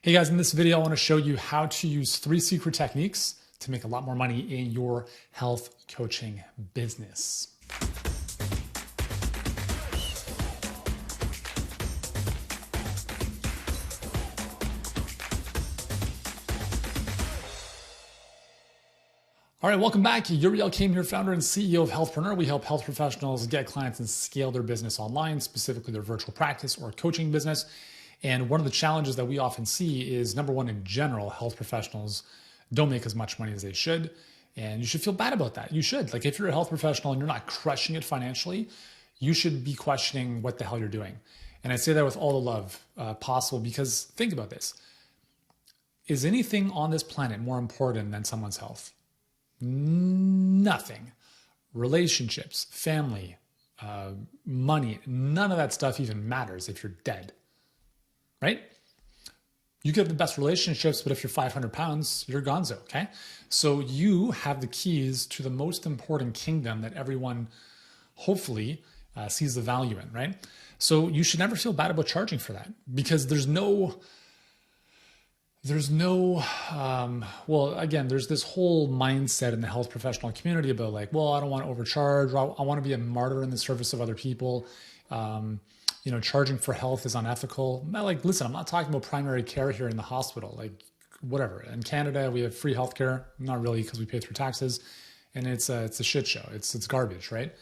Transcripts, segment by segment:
Hey guys, in this video, I want to show you how to use 3 secret techniques to make a lot more money in your health coaching business. All right, welcome back. Yuri Elkaim here, founder and CEO of Healthpreneur. We help health professionals get clients and scale their business online, specifically their virtual practice or coaching business. And one of the challenges that we often see is, number one, in general, health professionals don't make as much money as they should. And you should feel bad about that. You should. Like, if you're a health professional and you're not crushing it financially, you should be questioning what the hell you're doing. And I say that with all the love possible, because think about this. Is anything on this planet more important than someone's health? Nothing. Relationships, family, money, none of that stuff even matters if you're dead. Right? You could have the best relationships, but if you're 500 pounds, you're gonzo, okay? So you have the keys to the most important kingdom that everyone hopefully sees the value in, right? So you should never feel bad about charging for that, because there's this whole mindset in the health professional community about like, well, I don't want to overcharge. I want to be a martyr in the service of other people. Charging for health is unethical. Like, listen, I'm not talking about primary care here in the hospital, like whatever. In Canada, we have free healthcare, not really because we pay through taxes, and it's a shit show. It's garbage, right?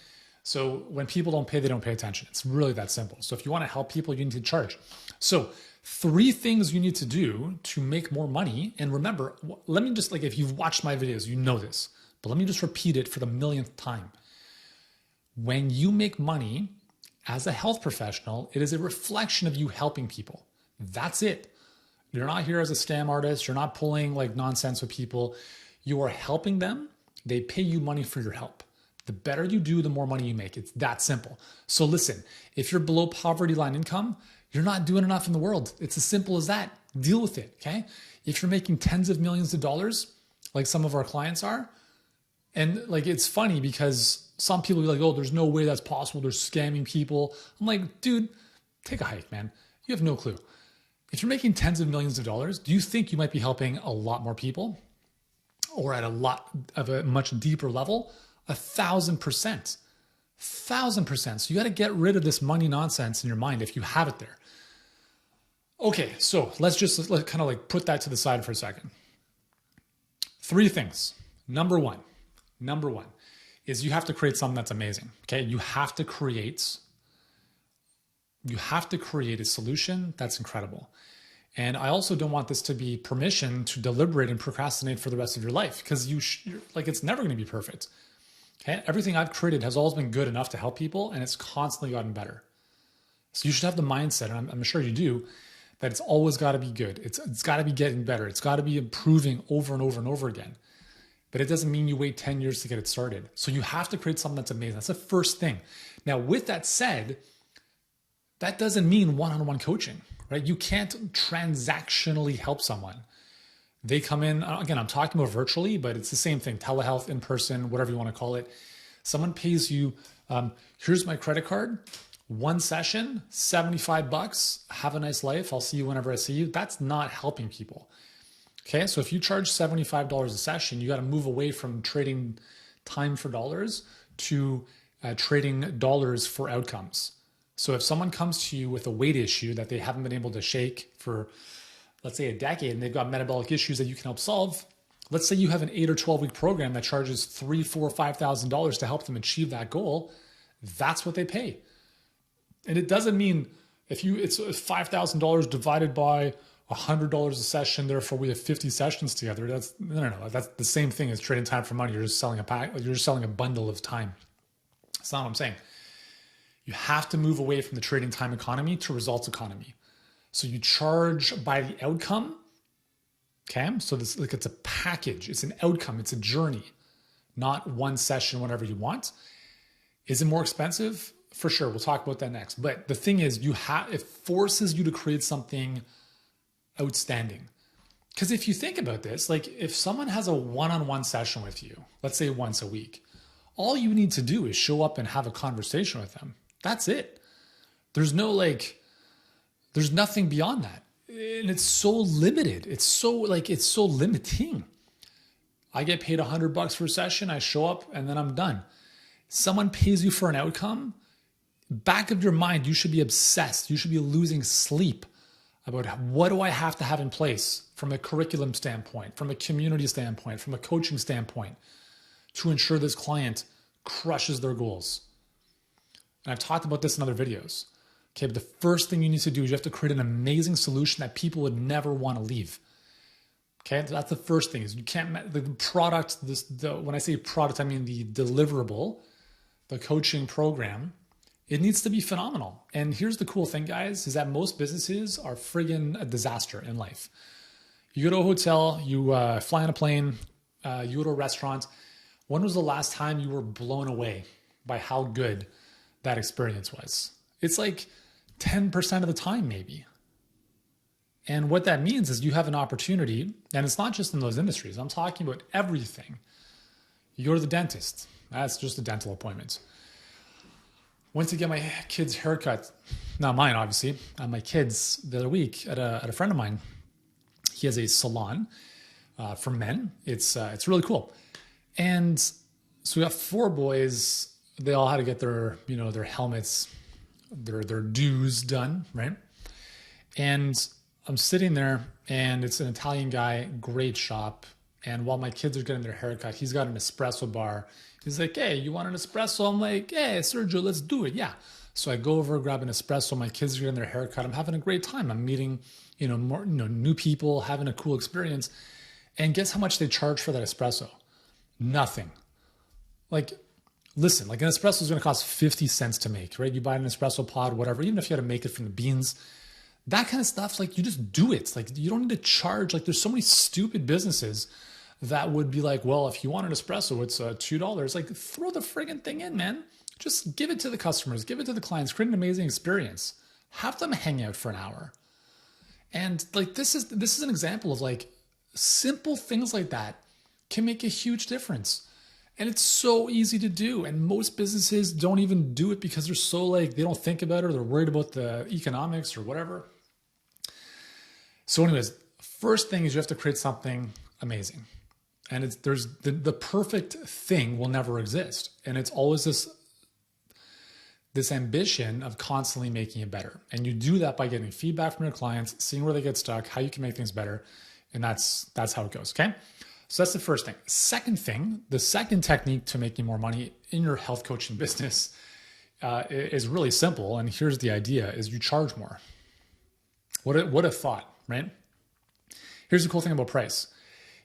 So when people don't pay, they don't pay attention. It's really that simple. So if you want to help people, you need to charge. So 3 things you need to do to make more money. And remember, let me just, like, if you've watched my videos, you know this, but let me just repeat it for the millionth time. When you make money as a health professional, it is a reflection of you helping people. That's it. You're not here as a scam artist. You're not pulling like nonsense with people. You are helping them. They pay you money for your help. The better you do, the more money you make. It's that simple. So listen, if you're below poverty line income, you're not doing enough in the world. It's as simple as that. Deal with it, okay? If you're making tens of millions of dollars, like some of our clients are, and like, it's funny because some people are like, oh, there's no way that's possible. They're scamming people. I'm like, dude, take a hike, man. You have no clue. If you're making tens of millions of dollars, do you think you might be helping a lot more people, or at a much deeper level? 1,000%. 1,000%. So you got to get rid of this money nonsense in your mind if you have it there. Okay, so let's kind of like put that to the side for a second. 3 things. Number one is you have to create something that's amazing. Okay. You have to create a solution that's incredible. And I also don't want this to be permission to deliberate and procrastinate for the rest of your life, because it's never going to be perfect. Okay. Everything I've created has always been good enough to help people, and it's constantly gotten better. So you should have the mindset, and I'm sure you do, that it's always got to be good. It's got to be getting better. It's got to be improving over and over and over again. But it doesn't mean you wait 10 years to get it started. So you have to create something that's amazing. That's the first thing. Now, with that said, that doesn't mean one-on-one coaching, right? You can't transactionally help someone. They come in, again, I'm talking about virtually, but it's the same thing. Telehealth, in person, whatever you want to call it. Someone pays you, here's my credit card, 1 session, $75. Have a nice life. I'll see you whenever I see you. That's not helping people. Okay, so if you charge $75 a session, you got to move away from trading time for dollars to trading dollars for outcomes. So if someone comes to you with a weight issue that they haven't been able to shake for, let's say, a decade, and they've got metabolic issues that you can help solve, let's say you have an 8 or 12-week program that charges $3,000, $4,000, $5,000 to help them achieve that goal, that's what they pay. And it doesn't mean it's $5,000 divided by $100 a session, therefore we have 50 sessions together. That's the same thing as trading time for money. You're just selling you're just selling a bundle of time. That's not what I'm saying. You have to move away from the trading time economy to results economy. So you charge by the outcome. Okay. So it's a package. It's an outcome. It's a journey, not 1 session whenever you want. Is it more expensive? For sure. We'll talk about that next. But the thing is, it forces you to create something outstanding. Because if you think about this, like if someone has a one-on-one session with you, let's say once a week, all you need to do is show up and have a conversation with them. That's it. There's nothing beyond that. And it's so limited. It's so limiting. I get paid $100 for a session. I show up and then I'm done. Someone pays you for an outcome. Back of your mind, you should be obsessed. You should be losing sleep about what do I have to have in place from a curriculum standpoint, from a community standpoint, from a coaching standpoint to ensure this client crushes their goals. And I've talked about this in other videos. Okay, but the first thing you need to do is you have to create an amazing solution that people would never want to leave. Okay, so that's the first thing. Is you can't the product. When I say product, I mean the deliverable, the coaching program. It needs to be phenomenal. And here's the cool thing, guys, is that most businesses are friggin' a disaster in life. You go to a hotel, you fly on a plane, you go to a restaurant. When was the last time you were blown away by how good that experience was? It's like 10% of the time, maybe. And what that means is you have an opportunity, and it's not just in those industries. I'm talking about everything. You go to the dentist. That's just a dental appointment. Went to get my kid's haircut. Not mine, obviously. My kid's the other week at a friend of mine. He has a salon for men. It's really cool. And so we got 4 boys. They all had to get their helmets, their dues done, right? And I'm sitting there, and it's an Italian guy, great shop. And while my kids are getting their haircut, he's got an espresso bar. He's like, hey, you want an espresso? I'm like, hey, Sergio, let's do it. Yeah. So I go over, grab an espresso. My kids are getting their haircut. I'm having a great time. I'm meeting, more, new people, having a cool experience. And guess how much they charge for that espresso? Nothing. Like, listen, like an espresso is going to cost 50 cents to make, right? You buy an espresso pod, whatever, even if you had to make it from the beans, that kind of stuff, like you just do it. Like you don't need to charge. Like there's so many stupid businesses that would be like, well, if you want an espresso, it's $2. Like throw the friggin' thing in, man. Just give it to the customers, give it to the clients, create an amazing experience. Have them hang out for an hour. And like this is an example of like simple things like that can make a huge difference. And it's so easy to do. And most businesses don't even do it because they're so like, they don't think about it or they're worried about the economics or whatever. So anyways, first thing is you have to create something amazing. And there's the perfect thing will never exist. And it's always this ambition of constantly making it better. And you do that by getting feedback from your clients, seeing where they get stuck, how you can make things better. And that's how it goes, okay? So that's the first thing. Second thing, the second technique to making more money in your health coaching business is really simple. And here's the idea, is you charge more. What a thought, right? Here's the cool thing about price.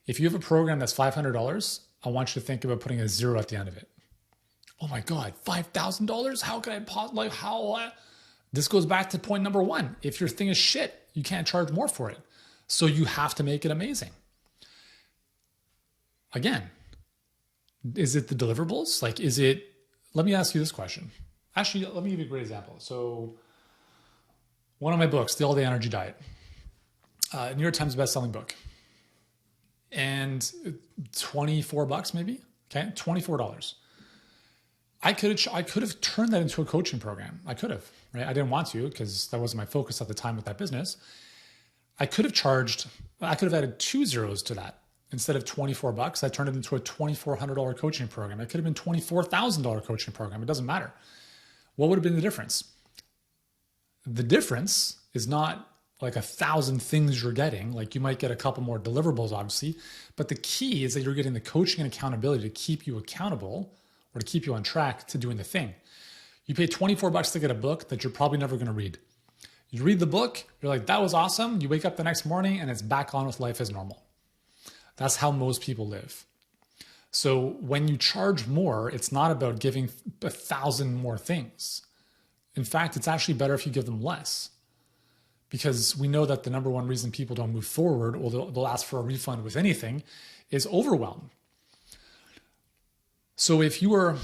If you have a program that's $500, I want you to think about putting a 0 at the end of it. Oh my God, $5,000? How can I this goes back to point number 1. If your thing is shit, you can't charge more for it. So you have to make it amazing. Again, is it the deliverables? Let me ask you this question. Actually, let me give you a great example. So one of my books, The All-Day Energy Diet, New York Times bestselling book. And $24 maybe, okay? $24. I could have turned that into a coaching program. I could have, right? I didn't want to because that wasn't my focus at the time with that business. I could have added 2 zeros to that. Instead of $24, I turned it into a $2,400 coaching program. It could have been $24,000 coaching program. It doesn't matter. What would have been the difference? The difference is not like 1,000 things you're getting. Like you might get a couple more deliverables, obviously, but the key is that you're getting the coaching and accountability to keep you accountable or to keep you on track to doing the thing. You pay $24 to get a book that you're probably never going to read. You read the book, you're like, that was awesome. You wake up the next morning and it's back on with life as normal. That's how most people live. So when you charge more, it's not about giving 1,000 more things. In fact, it's actually better if you give them less. Because we know that the number one reason people don't move forward or they'll ask for a refund with anything is overwhelm. So if you're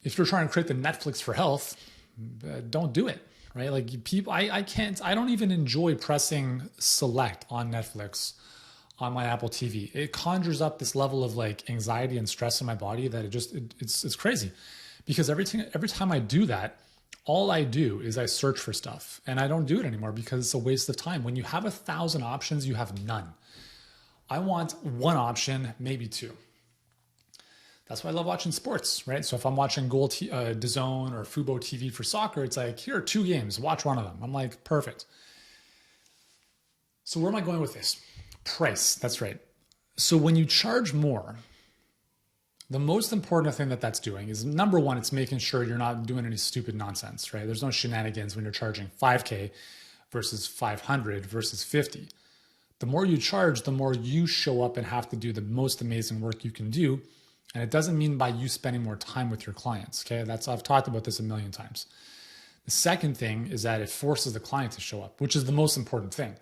trying to create the Netflix for health, don't do it, right? Like people, I don't even enjoy pressing select on Netflix on my Apple TV. It conjures up this level of like anxiety and stress in my body that it's crazy. Because every time I do that, All I do is I search for stuff, and I don't do it anymore because it's a waste of time. When you have 1,000 options, you have none. I want one option, maybe two. That's why I love watching sports, right? So if I'm watching DAZN or Fubo TV for soccer, it's like, here are two games, watch one of them. I'm like, perfect. So where am I going with this? Price, that's right. So when you charge more, the most important thing that's doing is, number one, it's making sure you're not doing any stupid nonsense, right? There's no shenanigans when you're charging 5K versus 500 versus 50. The more you charge, the more you show up and have to do the most amazing work you can do. And it doesn't mean by you spending more time with your clients, okay? I've talked about this a million times. The second thing is that it forces the client to show up, which is the most important thing.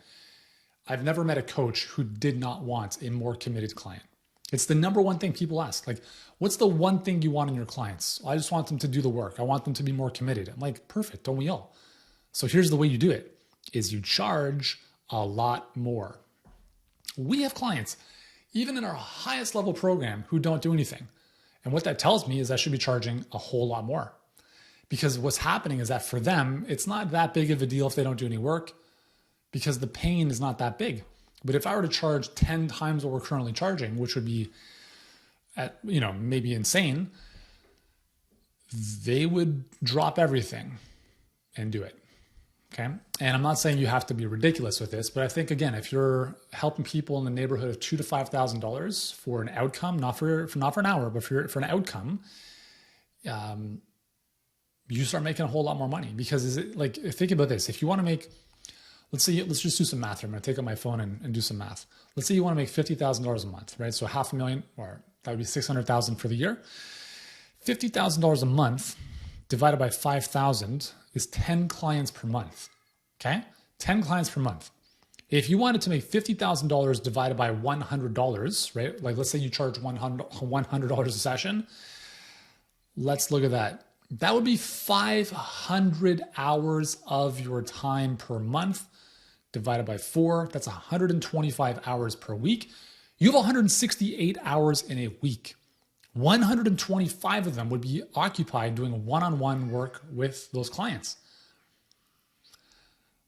I've never met a coach who did not want a more committed client. It's the number one thing people ask. Like, what's the one thing you want in your clients? I just want them to do the work. I want them to be more committed. I'm like, perfect, don't we all? So here's the way you do it, is you charge a lot more. We have clients, even in our highest level program, who don't do anything. And what that tells me is I should be charging a whole lot more. Because what's happening is that for them, it's not that big of a deal if they don't do any work, because the pain is not that big. But if I were to charge 10 times what we're currently charging, which would be maybe insane, they would drop everything and do it. Okay. And I'm not saying you have to be ridiculous with this, but I think, again, if you're helping people in the neighborhood of $2,000 to $5,000 for an outcome, not for an hour, but for an outcome, you start making a whole lot more money. Because think about this. If you want to make, let's just do some math here. I'm going to take out my phone and do some math. Let's say you want to make $50,000 a month, right? So $500,000, or that would be $600,000 for the year. $50,000 a month divided by 5,000 is 10 clients per month, okay? 10 clients per month. If you wanted to make $50,000 divided by $100, right? Like, let's say you charge $100 a session. Let's look at that. That would be 500 hours of your time per month divided by 4. That's 125 hours per week. You have 168 hours in a week. 125 of them would be occupied doing one-on-one work with those clients.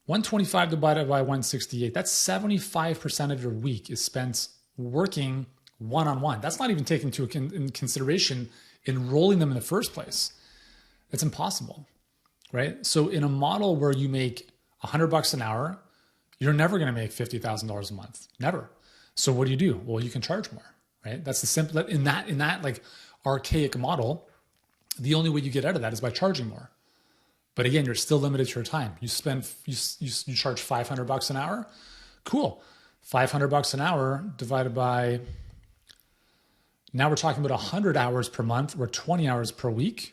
125 divided by 168, that's 75% of your week is spent working one-on-one. That's not even taking into consideration enrolling them in the first place. It's impossible, right? So in a model where you make $100 an hour, you're never going to make $50,000 a month, never. So what do? Well, you can charge more. Right? That's the simple, in that like archaic model, the only way you get out of that is by charging more. But again, you're still limited to your time. You charge $500 an hour. Cool. $500 an hour divided by, now we're talking about 100 hours per month or 20 hours per week.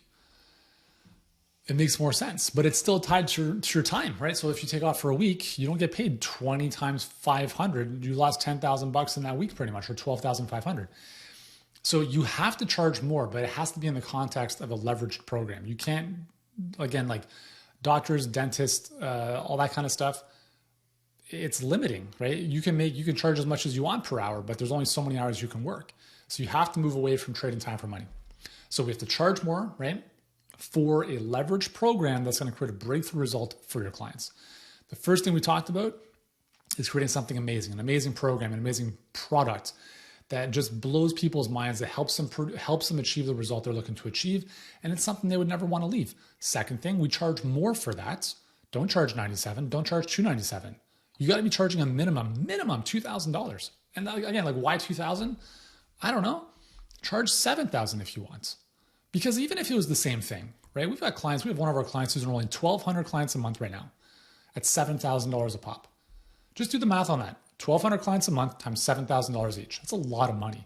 It makes more sense, but it's still tied to your time, right? So if you take off for a week, you don't get paid 20 times 500. You lost $10,000 in that week pretty much, or 12,500. So you have to charge more, but it has to be in the context of a leveraged program. You can't, again, like doctors, dentists, all that kind of stuff. It's limiting, right? You can charge as much as you want per hour, but there's only so many hours you can work. So you have to move away from trading time for money. So we have to charge more, right? For a leveraged program that's going to create a breakthrough result for your clients. The first thing we talked about is creating something amazing, an amazing program, an amazing product that just blows people's minds, that helps them achieve the result they're looking to achieve, and it's something they would never want to leave. Second thing, we charge more for that. Don't charge $97, don't charge $297. You got to be charging a minimum $2,000. And again, like, why $2,000? I don't know. Charge $7,000 if you want. Because even if it was the same thing, right? We have one of our clients who's enrolling 1,200 clients a month right now at $7,000 a pop. Just do the math on that. 1,200 clients a month times $7,000 each. That's a lot of money.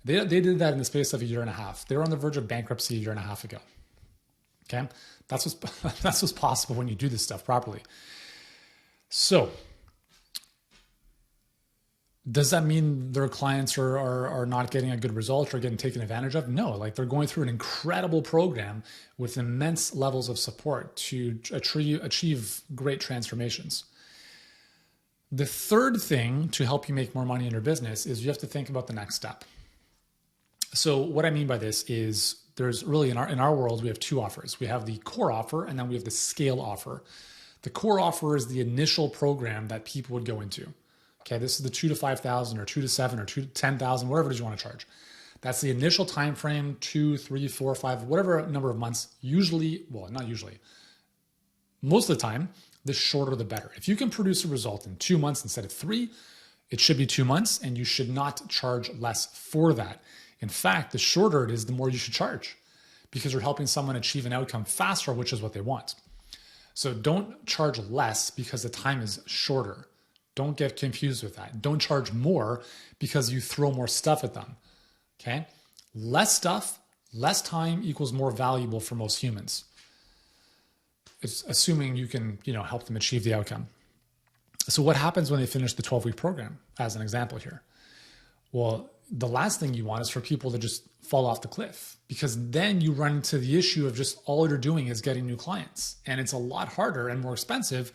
They did that in the space of a year and a half. They were on the verge of bankruptcy a year and a half ago. Okay? That's what's possible when you do this stuff properly. So, does that mean their clients are not getting a good result or getting taken advantage of? No, like, they're going through an incredible program with immense levels of support to achieve great transformations. The third thing to help you make more money in your business is you have to think about the next step. So what I mean by this is there's really in our world, we have two offers. We have the core offer and then we have the scale offer. The core offer is the initial program that people would go into. Okay, this is the 2 to 5,000 or 2 to 7 or 2 to 10,000, whatever it is you want to charge. That's the initial time frame, 2, 3, 4, 5, whatever number of months. Usually, well, not usually. Most of the time, the shorter the better. If you can produce a result in 2 months instead of 3, it should be 2 months, and you should not charge less for that. In fact, the shorter it is, the more you should charge because you're helping someone achieve an outcome faster, which is what they want. So don't charge less because the time is shorter. Don't get confused with that. Don't charge more because you throw more stuff at them. Okay? Less stuff, less time equals more valuable for most humans. It's assuming you can, help them achieve the outcome. So what happens when they finish the 12-week program, as an example here? Well, the last thing you want is for people to just fall off the cliff, because then you run into the issue of just all you're doing is getting new clients. And it's a lot harder and more expensive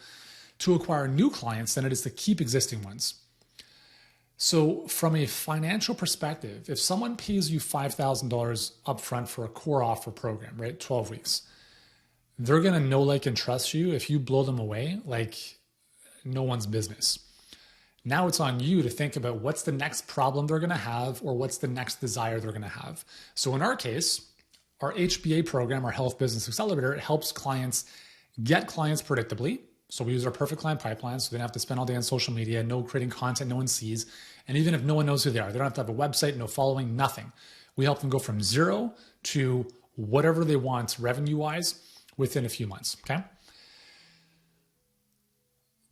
to acquire new clients than it is to keep existing ones. So from a financial perspective, if someone pays you $5,000 upfront for a core offer program, right, 12 weeks, they're going to know, like, and trust you. If you blow them away, like no one's business. Now it's on you to think about what's the next problem they're going to have or what's the next desire they're going to have. So in our case, our HBA program, our Health Business Accelerator, it helps clients get clients predictably. So we use our perfect client pipeline so they don't have to spend all day on social media, no creating content no one sees. And even if no one knows who they are, they don't have to have a website, no following, nothing. We help them go from 0 to whatever they want revenue-wise within a few months, okay?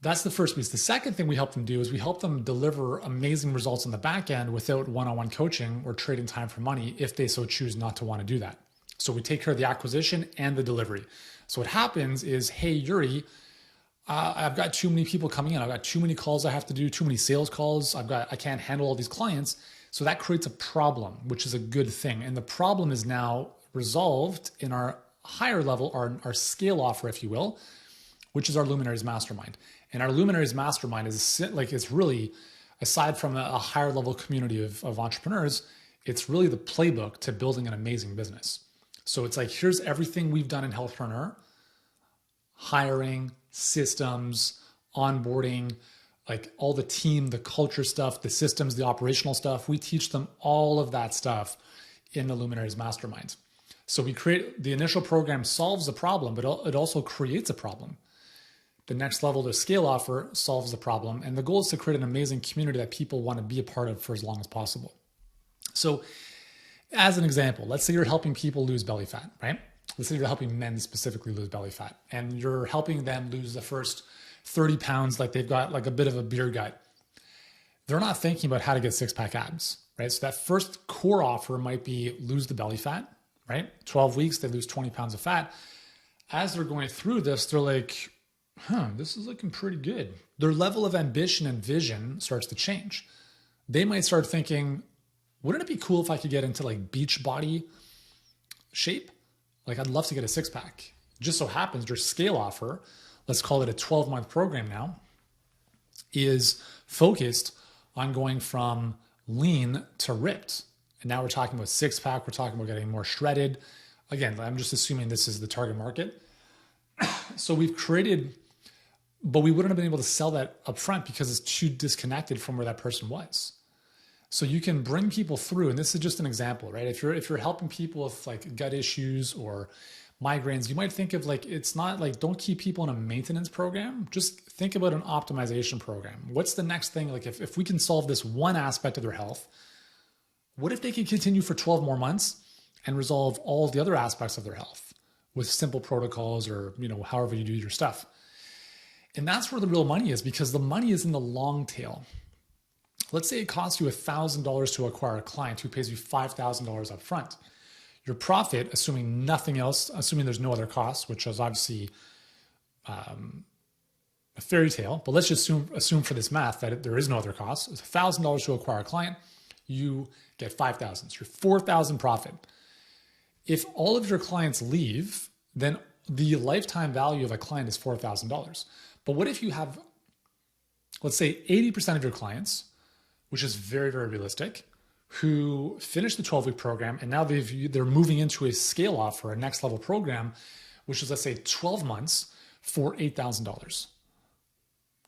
That's the first piece. The second thing we help them do is we help them deliver amazing results on the back end without one-on-one coaching or trading time for money if they so choose not to want to do that. So we take care of the acquisition and the delivery. So what happens is, hey, Yuri, I've got too many people coming in. I've got too many calls I have to do, too many sales calls. I can't handle all these clients. So that creates a problem, which is a good thing. And the problem is now resolved in our higher level, our scale offer, if you will, which is our Luminaries Mastermind. And our Luminaries Mastermind is really, aside from a higher level community of entrepreneurs, it's really the playbook to building an amazing business. So it's like, here's everything we've done in Healthpreneur: hiring, systems, onboarding, like all the team, the culture stuff, the systems, the operational stuff. We teach them all of that stuff in the Luminaries Mastermind. So we create, the initial program solves a problem, but it also creates a problem. The next level, the scale offer, solves the problem. And the goal is to create an amazing community that people want to be a part of for as long as possible. So as an example, let's say you're helping people lose belly fat, right? Let's say you're helping men specifically lose belly fat, and you're helping them lose the first 30 pounds, like they've got like a bit of a beer gut. They're not thinking about how to get six-pack abs, right? So that first core offer might be lose the belly fat, right? 12 weeks, they lose 20 pounds of fat. As they're going through this, they're like, this is looking pretty good. Their level of ambition and vision starts to change. They might start thinking, wouldn't it be cool if I could get into like beach body shape? Like, I'd love to get a six-pack. Just so happens your scale offer, let's call it a 12-month program now, is focused on going from lean to ripped. And now we're talking about six-pack. We're talking about getting more shredded. Again, I'm just assuming this is the target market. So we've created, but we wouldn't have been able to sell that up front because it's too disconnected from where that person was. So you can bring people through, and this is just an example, right? If you're helping people with like gut issues or migraines, you might think of like, it's not like, don't keep people in a maintenance program. Just think about an optimization program. What's the next thing? Like if we can solve this one aspect of their health, what if they could continue for 12 more months and resolve all the other aspects of their health with simple protocols or, however you do your stuff? And that's where the real money is, because the money is in the long tail. Let's say it costs you $1,000 to acquire a client who pays you $5,000 up front. Your profit, assuming nothing else, assuming there's no other costs, which is obviously a fairy tale, but let's just assume for this math that there is no other cost. It's $1,000 to acquire a client. You get $5,000. So you're $4,000 profit. If all of your clients leave, then the lifetime value of a client is $4,000. But what if you have, let's say 80% of your clients, which is very, very realistic, who finished the 12-week program, and now they're moving into a scale offer, a next level program, which is, let's say, 12 months for $8,000.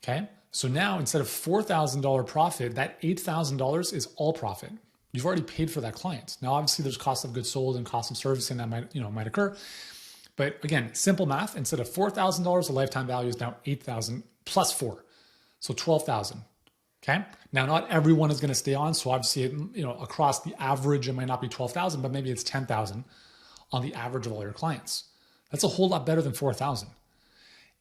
Okay. So now instead of $4,000 profit, that $8,000 is all profit. You've already paid for that client. Now, obviously there's cost of goods sold and cost of servicing that might occur. But again, simple math, instead of $4,000, the lifetime value is now $8,000 plus 4. So $12,000. Okay. Now, not everyone is going to stay on. So obviously, across the average, it might not be 12,000, but maybe it's 10,000 on the average of all your clients. That's a whole lot better than 4,000.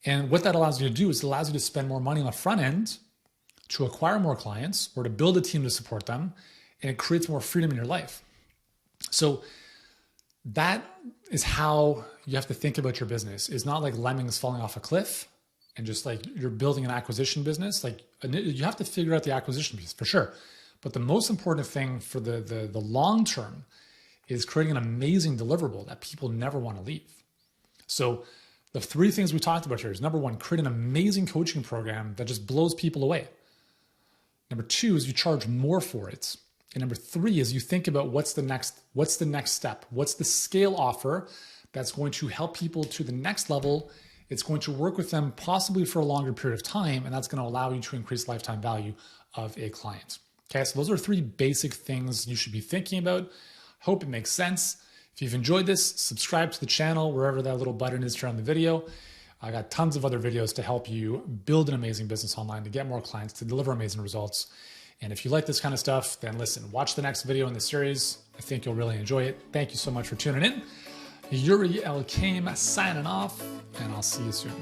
And what that allows you to do is it allows you to spend more money on the front end to acquire more clients or to build a team to support them. And it creates more freedom in your life. So that is how you have to think about your business. It's not like lemmings falling off a cliff and just like you're building an acquisition business. Like you have to figure out the acquisition piece for sure. But the most important thing for the long term is creating an amazing deliverable that people never want to leave. So the 3 things we talked about here is, number 1, create an amazing coaching program that just blows people away. Number 2 is you charge more for it. And number 3 is you think about what's the next step? What's the scale offer that's going to help people to the next level? It's going to work with them possibly for a longer period of time, and that's going to allow you to increase lifetime value of a client. Okay, so those are 3 basic things you should be thinking about. Hope it makes sense. If you've enjoyed this, subscribe to the channel wherever that little button is here on the video. I got tons of other videos to help you build an amazing business online, to get more clients, to deliver amazing results. And if you like this kind of stuff, then listen, watch the next video in the series. I think you'll really enjoy it. Thank you so much for tuning in. Yuri Elkaim signing off, and I'll see you soon.